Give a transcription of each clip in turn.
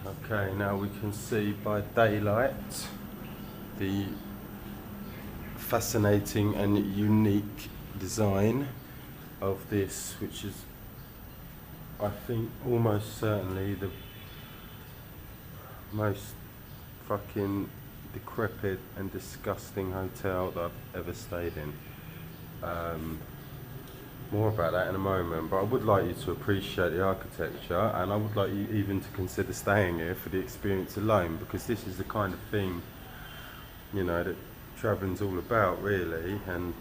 Okay, now we can see by daylight the fascinating and unique design of this, which is, I think, almost certainly the most fucking decrepit and disgusting hotel that I've ever stayed in. More about that in a moment, but I would like you to appreciate the architecture, and I would like you even to consider staying here for the experience alone, because this is the kind of thing, you know, that travelling's all about, really. And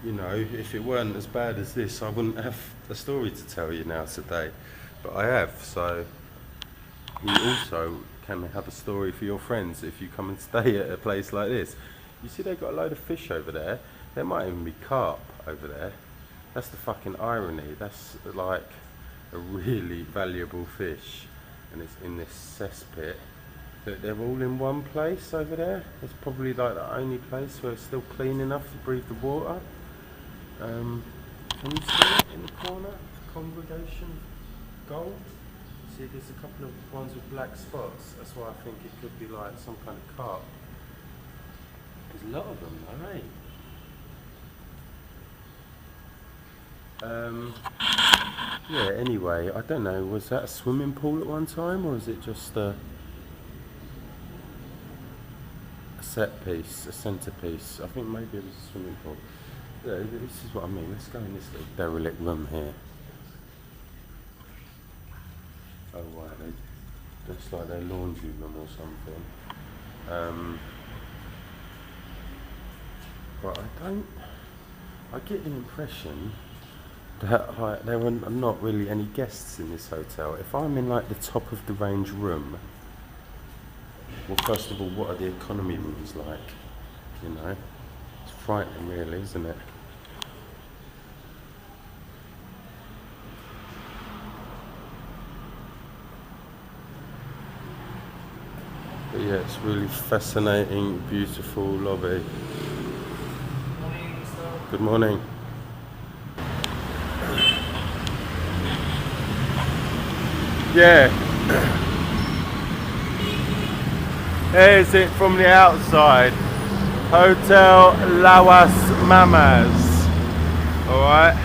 you know, if it weren't as bad as this, I wouldn't have a story to tell you now today, but I have. So you also can have a story for your friends if you come and stay at a place like this. You see they've got a load of fish over there. There might even be carp over there. That's the fucking irony. That's like a really valuable fish, and it's in this cesspit. They're all in one place over there. It's probably like the only place where it's still clean enough to breathe the water. Can you see it in the corner? Congregation gold. See, there's a couple of ones with black spots. That's why I think it could be like some kind of carp. There's a lot of them though, eh? Yeah, anyway, I don't know, was that a swimming pool at one time, or is it just a set piece, a centerpiece? I think maybe it was a swimming pool. Yeah, this is what I mean. Let's go in this little derelict room here. Oh wow, looks like their laundry room or something. But I get the impression that like there are not really any guests in this hotel. If I'm in like the top of the range room, well, first of all, what are the economy rooms like? You know, it's frightening, really, isn't it? But yeah, it's really fascinating, beautiful lobby. Good morning. Yeah. Here's it from the outside. Hotel Lawas Mamas. Alright.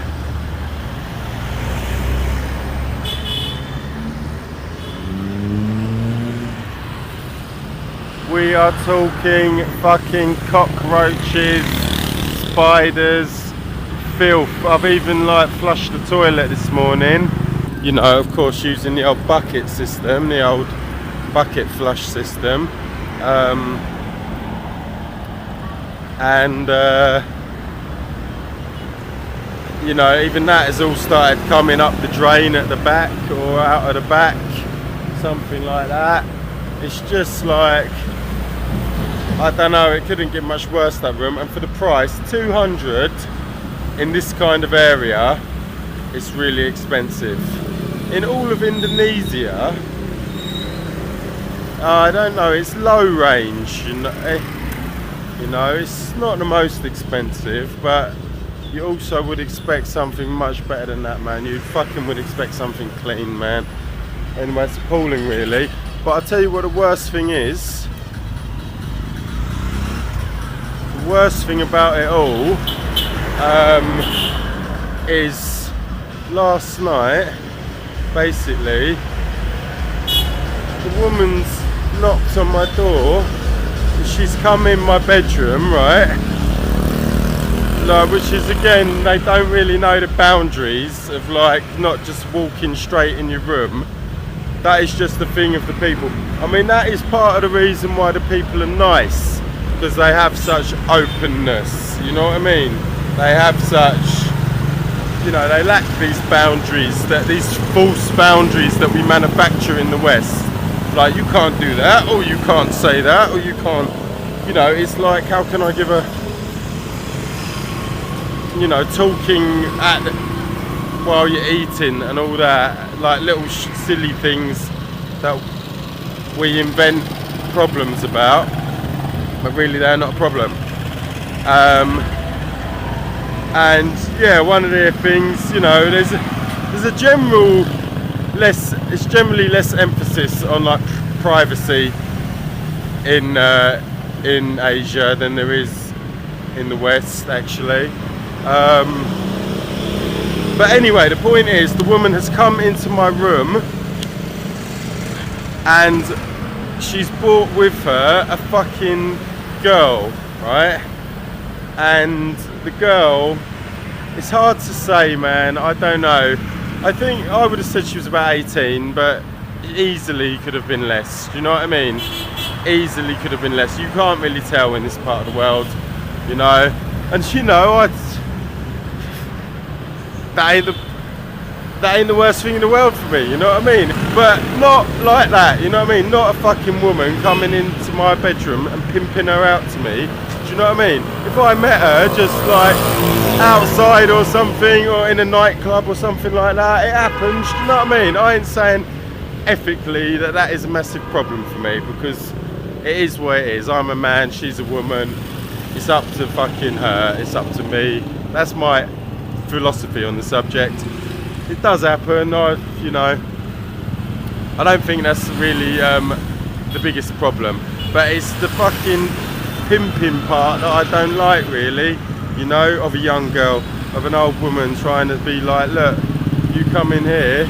We are talking fucking cockroaches, spiders, filth. I've even like flushed the toilet this morning. You know, of course, using the old bucket system, the old bucket flush system. You know, even that has all started coming up the drain at the back or out of the back, something like that. It's just like, I don't know, it couldn't get much worse, that room. And for the price, 200 in this kind of area, it's really expensive. In all of Indonesia, I don't know, it's low range, you know, it's not the most expensive, but you also would expect something much better than that, man. You fucking would expect something clean, man. Anyway, it's appalling, really. But I'll tell you what the worst thing is. The worst thing about it all is last night, basically, the woman's knocked on my door. She's come in my bedroom, right? Like, which is, again, they don't really know the boundaries of like not just walking straight in your room. That is just the thing of the people. I mean, that is part of the reason why the people are nice, because they have such openness, you know what I mean? They have such, you know, they lack these boundaries, these false boundaries that we manufacture in the West. Like, you can't do that, or you can't say that, or you can't, you know, it's like, how can I give a, you know, talking while you're eating and all that, like little silly things that we invent problems about, but really they're not a problem. And yeah, one of the things, you know, there's a general it's generally less emphasis on like privacy in Asia than there is in the West, actually. But anyway, the point is, the woman has come into my room and she's brought with her a fucking girl, right? And the girl, it's hard to say, man, I don't know. I think I would have said she was about 18, but easily could have been less. Do you know what I mean? Easily could have been less. You can't really tell in this part of the world, you know. And you know, that ain't the worst thing in the world for me, you know what I mean? But not like that, you know what I mean? Not a fucking woman coming into my bedroom and pimping her out to me. Do you know what I mean? If I met her just like outside or something, or in a nightclub or something like that, it happens. Do you know what I mean? I ain't saying ethically that is a massive problem for me, because it is what it is. I'm a man, she's a woman. It's up to fucking her, it's up to me. That's my philosophy on the subject. It does happen, you know. I don't think that's really the biggest problem, but it's the fucking pimping part that I don't like, really, you know, of a young girl, of an old woman trying to be like, look, you come in here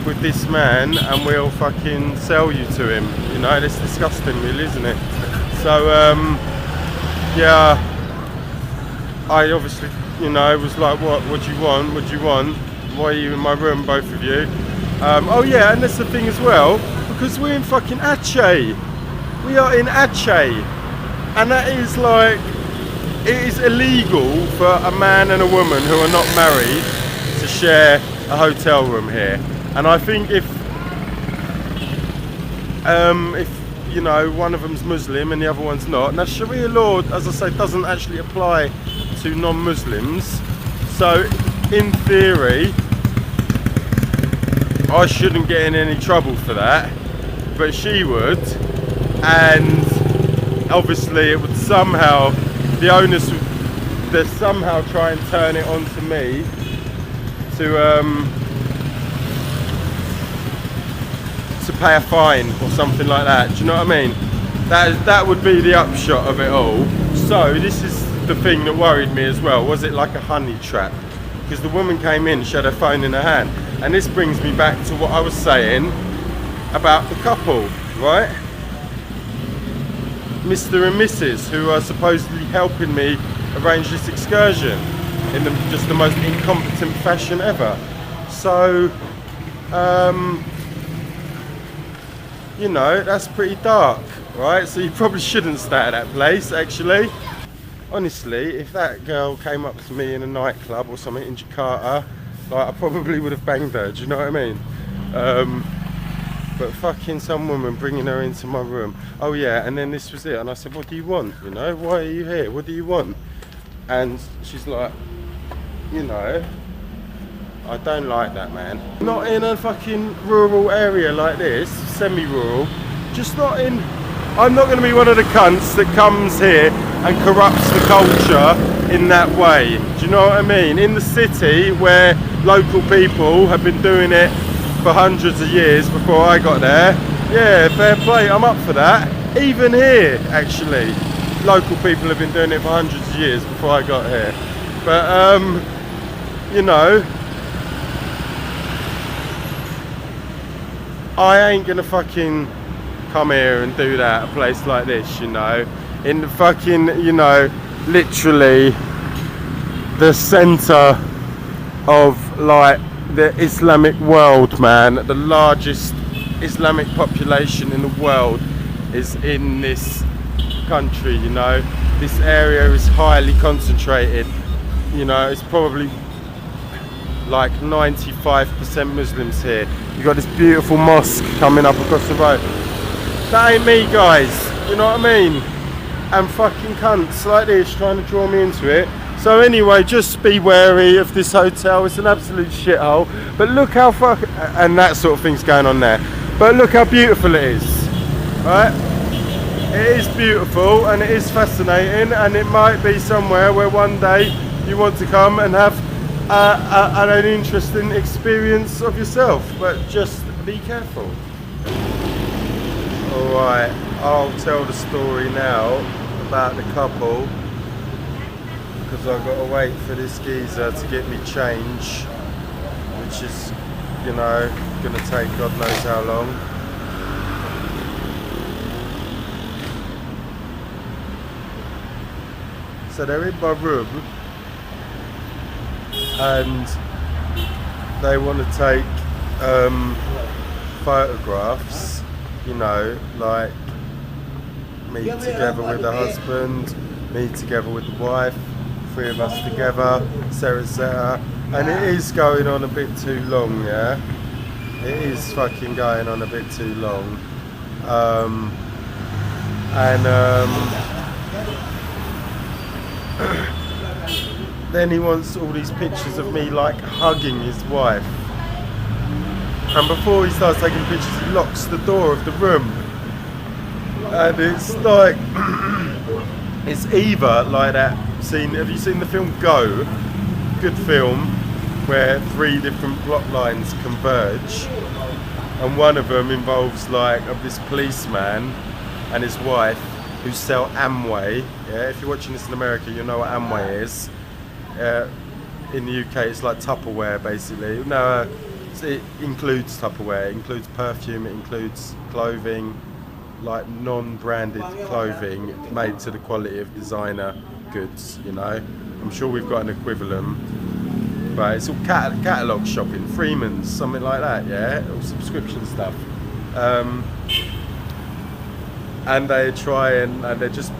with this man and we'll fucking sell you to him, you know. It's disgusting, really, isn't it? So yeah, I obviously, you know, was like, what do you want? What do you want? Why are you in my room, both of you? Oh yeah, and that's the thing as well, because we're in fucking Aceh. We are in Aceh, and that is like, it is illegal for a man and a woman who are not married to share a hotel room here. And I think if you know, one of them's Muslim and the other one's not. Now Sharia law, as I say, doesn't actually apply to non-Muslims, so in theory I shouldn't get in any trouble for that, but she would, and obviously it would somehow, the onus would somehow try and turn it on to me to pay a fine or something like that. Do you know what I mean? That would be the upshot of it all. So this is the thing that worried me as well. Was it like a honey trap? Because the woman came in, she had her phone in her hand, and this brings me back to what I was saying about the couple, right? Mr. and Mrs. who are supposedly helping me arrange this excursion in just the most incompetent fashion ever. So you know, that's pretty dark, right? So you probably shouldn't stay at that place, actually. Honestly, if that girl came up to me in a nightclub or something in Jakarta, like, I probably would have banged her, do you know what I mean? But fucking some woman bringing her into my room. Oh yeah, and then this was it, and I said, what do you want, you know? Why are you here? What do you want? And she's like, you know, I don't like that, man. Not in a fucking rural area like this, semi-rural. Just not in... I'm not going to be one of the cunts that comes here and corrupts the culture in that way. Do you know what I mean? In the city where local people have been doing it for hundreds of years before I got there, yeah, fair play, I'm up for that. Even here, actually, local people have been doing it for hundreds of years before I got here. But, you know, I ain't gonna fucking come here and do that at a place like this, you know, in the fucking, you know, literally the center of like the Islamic world, man. The largest Islamic population in the world is in this country, you know. This area is highly concentrated, you know. It's probably like 95% Muslims here. You've got this beautiful mosque coming up across the road. That ain't me, guys, you know what I mean? And fucking cunts like this trying to draw me into it. So anyway, just be wary of this hotel. It's an absolute shithole. But look how and that sort of thing's going on there. But look how beautiful it is, right? It is beautiful and it is fascinating, and it might be somewhere where one day you want to come and have an interesting experience of yourself, but just be careful. Alright, I'll tell the story now about the couple, because I've got to wait for this geezer to get me change, which is, you know, going to take God knows how long. So they're in my room and they want to take photographs, you know, like me together with the husband, me together with the wife, three of us together, etc. And it is going on a bit too long, yeah? It is fucking going on a bit too long. Then he wants all these pictures of me like hugging his wife. And before he starts taking pictures, he locks the door of the room. And it's like, it's either like that scene, have you seen the film Go? Good film, where three different plot lines converge. And one of them involves like of this policeman and his wife who sell Amway. Yeah, if you're watching this in America, you know what Amway is. In the UK, it's like Tupperware, basically. No, it includes Tupperware. It includes perfume. It includes clothing, like non-branded clothing made to the quality of designer goods. You know, I'm sure we've got an equivalent, but it's all catalogue shopping, Freeman's, something like that. Yeah, all subscription stuff. And they try and they're just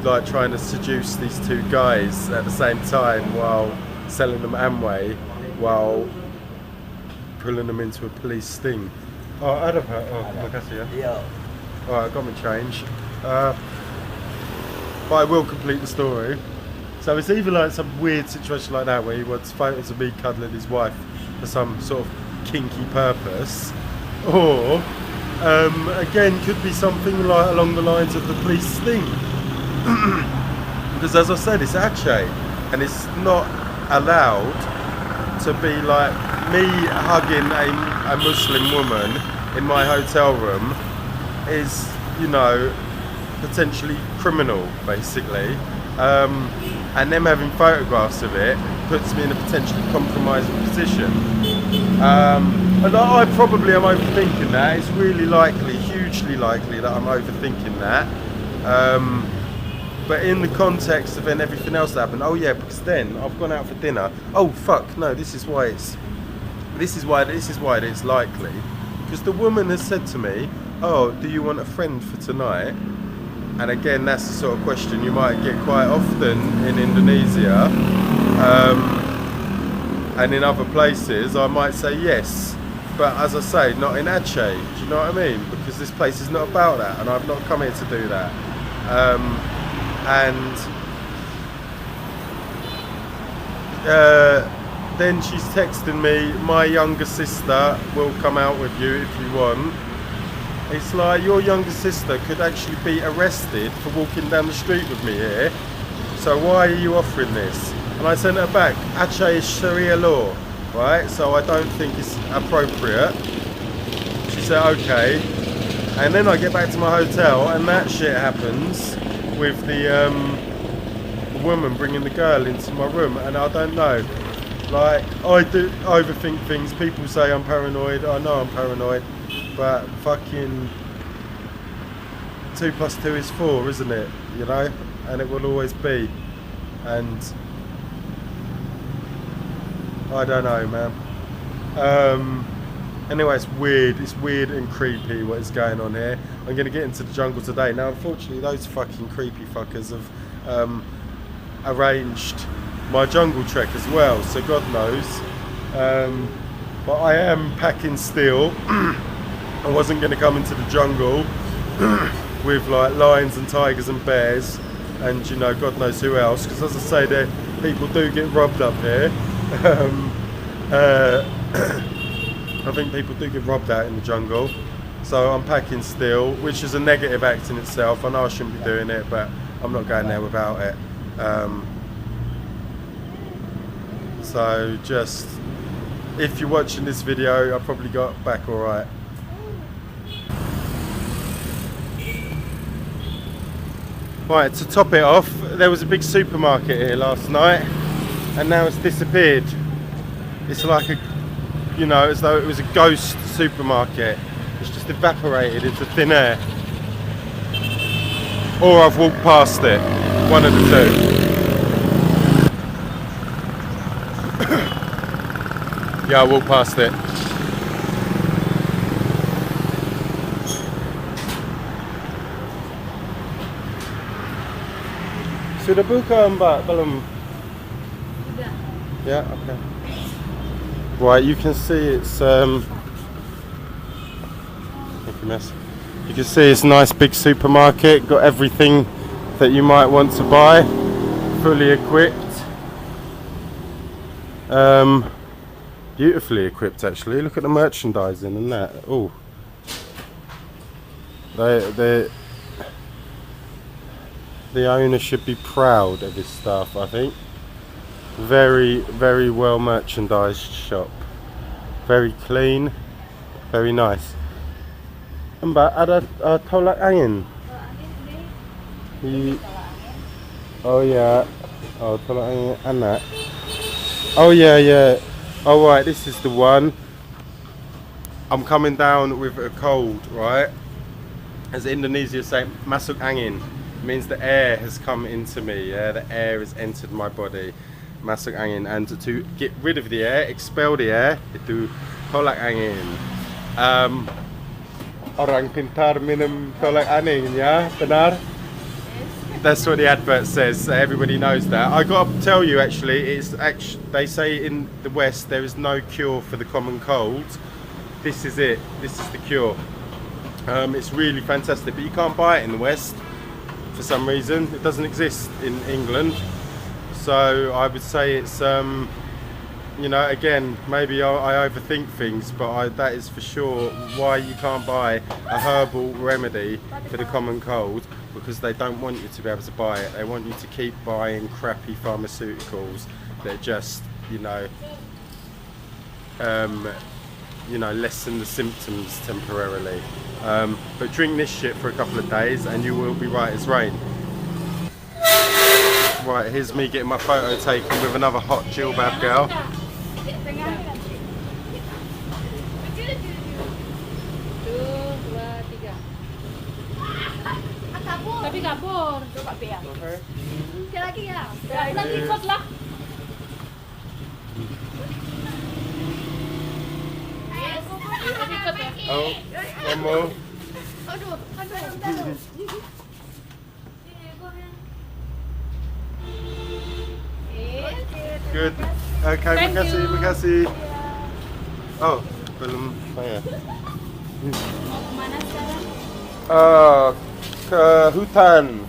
like trying to seduce these two guys at the same time while selling them Amway, while pulling them into a police sting. Oh, I don't know. Oh, look, I see you. Yeah. Alright, I got my change. But I will complete the story. So it's either like some weird situation like that where he wants photos of me cuddling his wife for some sort of kinky purpose, or again, could be something like along the lines of the police sting. Because as I said, it's Aceh, and it's not allowed to be like me hugging a Muslim woman in my hotel room is, you know, potentially criminal, basically. And them having photographs of it puts me in a potentially compromising position. And I probably am overthinking that. It's really likely, hugely likely that I'm overthinking that. But in the context of then everything else that happened, oh yeah, because then I've gone out for dinner. Oh fuck, no, this is why it's likely. Because the woman has said to me, oh, do you want a friend for tonight? And again, that's the sort of question you might get quite often in Indonesia. And in other places, I might say yes. But as I say, not in Aceh, do you know what I mean? Because this place is not about that, and I've not come here to do that. Then she's texting me, my younger sister will come out with you if you want. It's like, your younger sister could actually be arrested for walking down the street with me here. So why are you offering this? And I sent her back, Aceh is Sharia law, right? So I don't think it's appropriate. She said, okay. And then I get back to my hotel and that shit happens with the woman bringing the girl into my room, and I don't know. Like, I do overthink things. People say I'm paranoid. I know I'm paranoid. But fucking 2 + 2 is 4, isn't it? You know? And it will always be. And I don't know, man. Anyway, it's weird and creepy what is going on here. I'm going to get into the jungle today. Now, unfortunately, those fucking creepy fuckers have arranged my jungle trek as well, so God knows. But I am packing steel. I wasn't going to come into the jungle with like lions and tigers and bears and, you know, God knows who else, because as I say, people do get robbed up here. I think people do get robbed out in the jungle. So I'm packing steel, which is a negative act in itself. I know I shouldn't be doing it, but I'm not going there without it. So just, if you're watching this video, I probably got back alright. Right, to top it off, there was a big supermarket here last night and now it's disappeared. It's like a, you know, as though it was a ghost supermarket. It's just evaporated into thin air. Or I've walked past it, one of the two. Yeah, I walked past it. Sudah buka Mbak? Belum? Yeah, okay. Right, you can see it's thank you, miss. You can see it's a nice big supermarket, got everything that you might want to buy, fully equipped. Beautifully equipped actually. Look at the merchandising and that. Oh, the owner should be proud of his staff, I think. Very, very well merchandised shop. Very clean, very nice. Mbak, ada tolak angin? Oh yeah. Oh, tolak angin anak. Oh yeah, yeah. Oh right, this is the one. I'm coming down with a cold, right? As Indonesia say, masuk angin. It means the air has come into me, yeah? The air has entered my body. Masuk angin. And to get rid of the air, expel the air, itu tolak angin. Orang pintar minum tolak angin, ya? Benar? That's what the advert says, so everybody knows that. I got to tell you actually, they say in the West there is no cure for the common cold. This is it, this is the cure. It's really fantastic, but you can't buy it in the West for some reason. It doesn't exist in England. So I would say it's, you know, again, maybe I overthink things, but that is for sure why you can't buy a herbal remedy for the common cold, because they don't want you to be able to buy it. They want you to keep buying crappy pharmaceuticals that just, you know, lessen the symptoms temporarily. But drink this shit for a couple of days and you will be right as rain. Right, here's me getting my photo taken with another hot jilbab girl. Tapi kabur, coba biar. Sekali lagi ya. Lagi ikut lah. Oh, one more. Aduh. Good. Okay, makasih. Oh, belum bayar. Mau kemana sekarang? Ke hutan.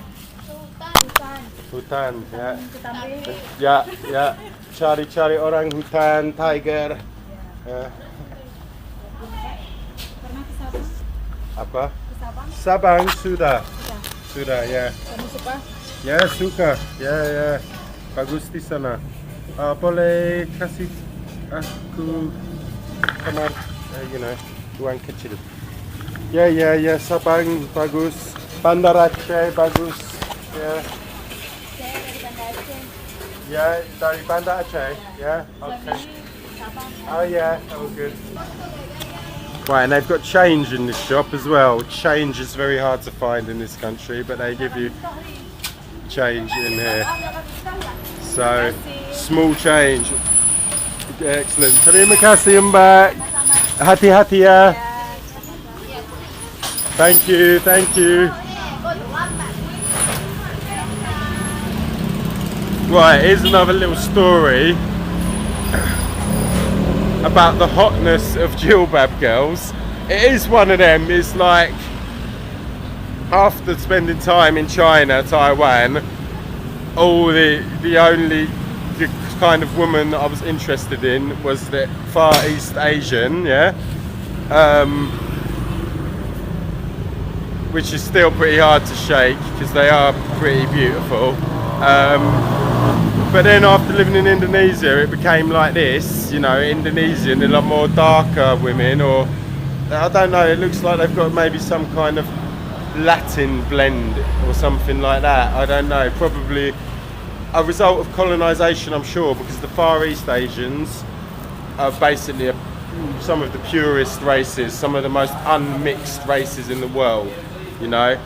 Hutan. Ya. Cari orang hutan, tiger. Pernah ke Sabang? Apa? Ke Sabang? Sabang sudah ya. Kamu suka? Ya suka. Ya. Bagus di sana. Boleh kasih aku kamar, uang kecil. Ya, Sabang bagus. Bandar Aceh bagus. Ya. Saya dari Banda Aceh. Ya, dari Bandar Aceh. Ya, okay. Oh yeah, oh good. Right, and they've got change in this shop as well. Change is very hard to find in this country, but they give you change in here. So, small change. Excellent. Terima kasih Mbak. Hati-hati ya. Thank you. Right, here's another little story about the hotness of jilbab girls. It is one of them. It's like, after spending time in China, Taiwan, the only kind of woman that I was interested in was the Far East Asian, yeah, which is still pretty hard to shake because they are pretty beautiful. But then after living in Indonesia, it became like this, you know, Indonesian, a lot more darker women, or I don't know, it looks like they've got maybe some kind of Latin blend or something like that. I don't know, probably a result of colonisation, I'm sure, because the Far East Asians are basically some of the purest races, some of the most unmixed races in the world, you know,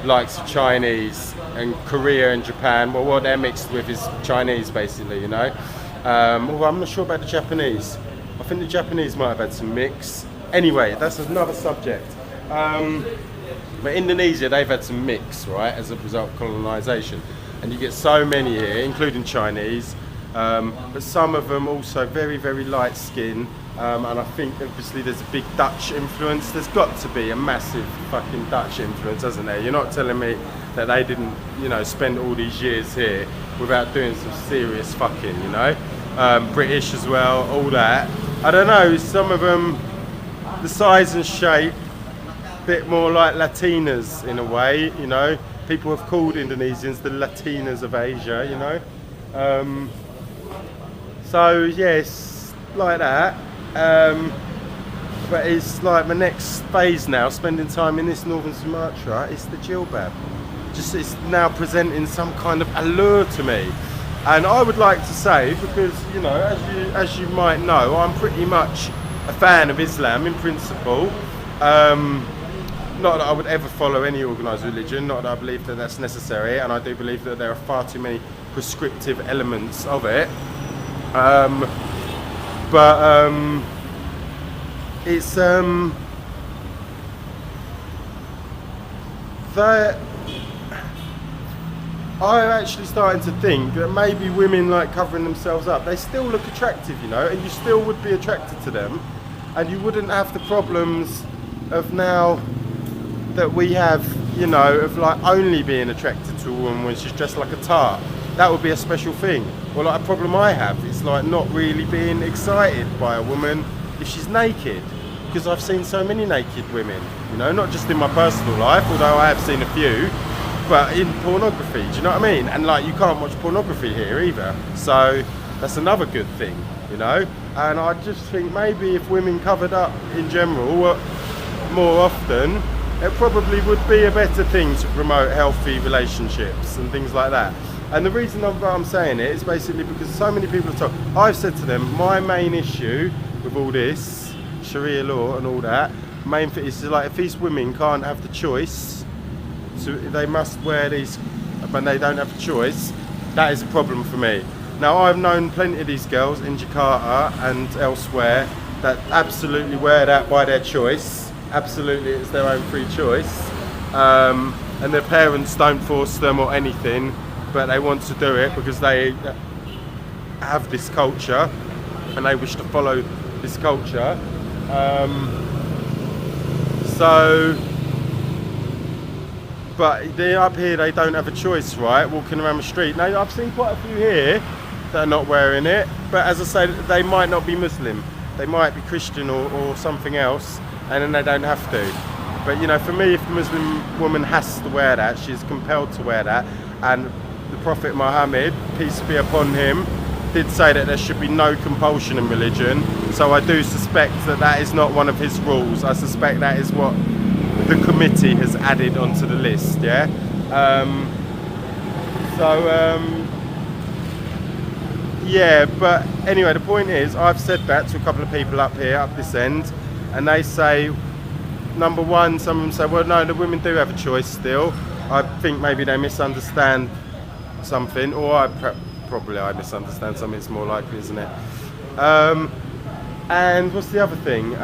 likes of Chinese and Korea and Japan. Well, what they're mixed with is Chinese, basically, you know. Although I'm not sure about the Japanese. I think the Japanese might have had some mix. Anyway, that's another subject. But Indonesia, they've had some mix, right, as a result of colonisation. And you get so many here, including Chinese, but some of them also very, very light skin. And I think obviously there's a big Dutch influence. There's got to be a massive fucking Dutch influence, hasn't there? You're not telling me that they didn't, you know, spend all these years here without doing some serious fucking, you know? British as well, all that. I don't know, some of them, the size and shape, a bit more like Latinas in a way, you know? People have called Indonesians the Latinas of Asia, you know? So yes, like that. But it's like my next phase now, spending time in this northern Sumatra, it's the jilbab. Just it's now presenting some kind of allure to me. And I would like to say, because, you know, as you might know, I'm pretty much a fan of Islam in principle. Not that I would ever follow any organised religion, not that I believe that that's necessary, and I do believe that there are far too many prescriptive elements of it. It's that I'm actually starting to think that maybe women like covering themselves up, they still look attractive, you know, and you still would be attracted to them, and you wouldn't have the problems of now that we have, you know, of like only being attracted to a woman when she's dressed like a tart. That would be a special thing. Well, like a problem I have is like not really being excited by a woman if she's naked, because I've seen so many naked women, you know, not just in my personal life, although I have seen a few, but in pornography, do you know what I mean? And like, you can't watch pornography here either, so that's another good thing, you know. And I just think maybe if women covered up in general more often, it probably would be a better thing to promote healthy relationships and things like that. And the reason I'm saying it is basically because so many people have talked. I've said to them, my main issue with all this Sharia law and all that, main thing is like, if these women can't have the choice, so they must wear these, but they don't have the choice, that is a problem for me. Now, I've known plenty of these girls in Jakarta and elsewhere that absolutely wear that by their choice. Absolutely, it's their own free choice. And their parents don't force them or anything, but they want to do it because they have this culture and they wish to follow this culture. But they up here, they don't have a choice, right? Walking around the street. Now, I've seen quite a few here that are not wearing it, but as I say, they might not be Muslim. They might be Christian or something else, and then they don't have to. But you know, for me, if the Muslim woman has to wear that, she's compelled to wear that, and the Prophet Muhammad, peace be upon him, did say that there should be no compulsion in religion. So I do suspect that that is not one of his rules. I suspect that is what the committee has added onto the list, yeah? Yeah, but anyway, the point is, I've said that to a couple of people up here, up this end, and they say, number one, some of them say, well, no, the women do have a choice still. I think maybe they misunderstand something, or probably I misunderstand something, it's more likely, isn't it? And what's the other thing?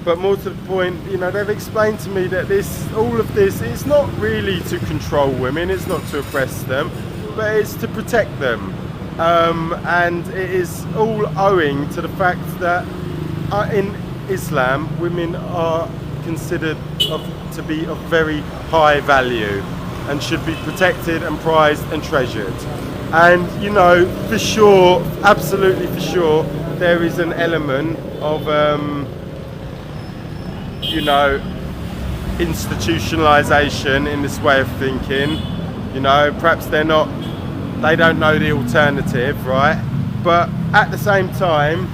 But more to the point, you know, they've explained to me that all of this, it's not really to control women, it's not to oppress them, but it's to protect them. And it is all owing to the fact that in Islam, women are considered to be of very high value and should be protected and prized and treasured. And you know, for sure, absolutely for sure, there is an element of you know, institutionalization in this way of thinking. You know, perhaps they're not they don't know the alternative, right? But at the same time,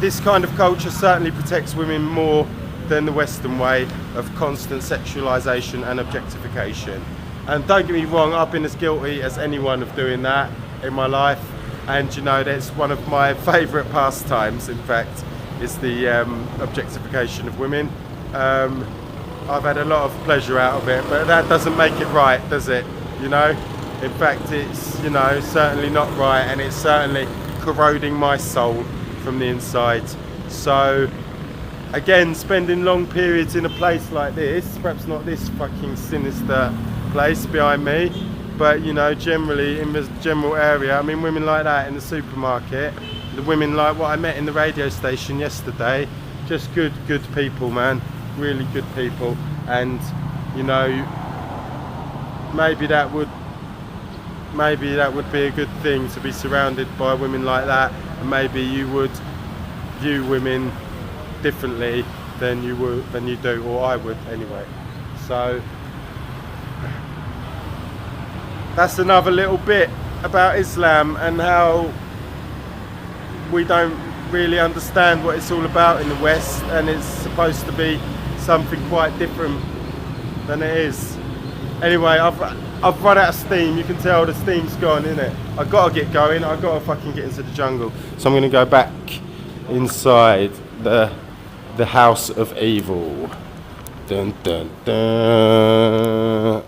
this kind of culture certainly protects women more than the Western way of constant sexualisation and objectification. And don't get me wrong, I've been as guilty as anyone of doing that in my life. And you know, that's one of my favourite pastimes, in fact, is the objectification of women. I've had a lot of pleasure out of it, but that doesn't make it right, does it? You know? In fact, it's, you know, certainly not right, and it's certainly corroding my soul from the inside. So, again, spending long periods in a place like this, perhaps not this fucking sinister place behind me, but you know, generally in the general area, I mean, women like that in the supermarket, the women like what I met in the radio station yesterday, just good people, man, really good people. And you know, maybe that would be a good thing, to be surrounded by women like that, and maybe you would view women differently than you do, or I would anyway. So that's another little bit about Islam and how we don't really understand what it's all about in the West, and it's supposed to be something quite different than it is. Anyway, I've run out of steam. You can tell the steam's gone, innit? I've got to get going. I've got to fucking get into the jungle. So I'm going to go back inside the house of evil. Dun dun dun.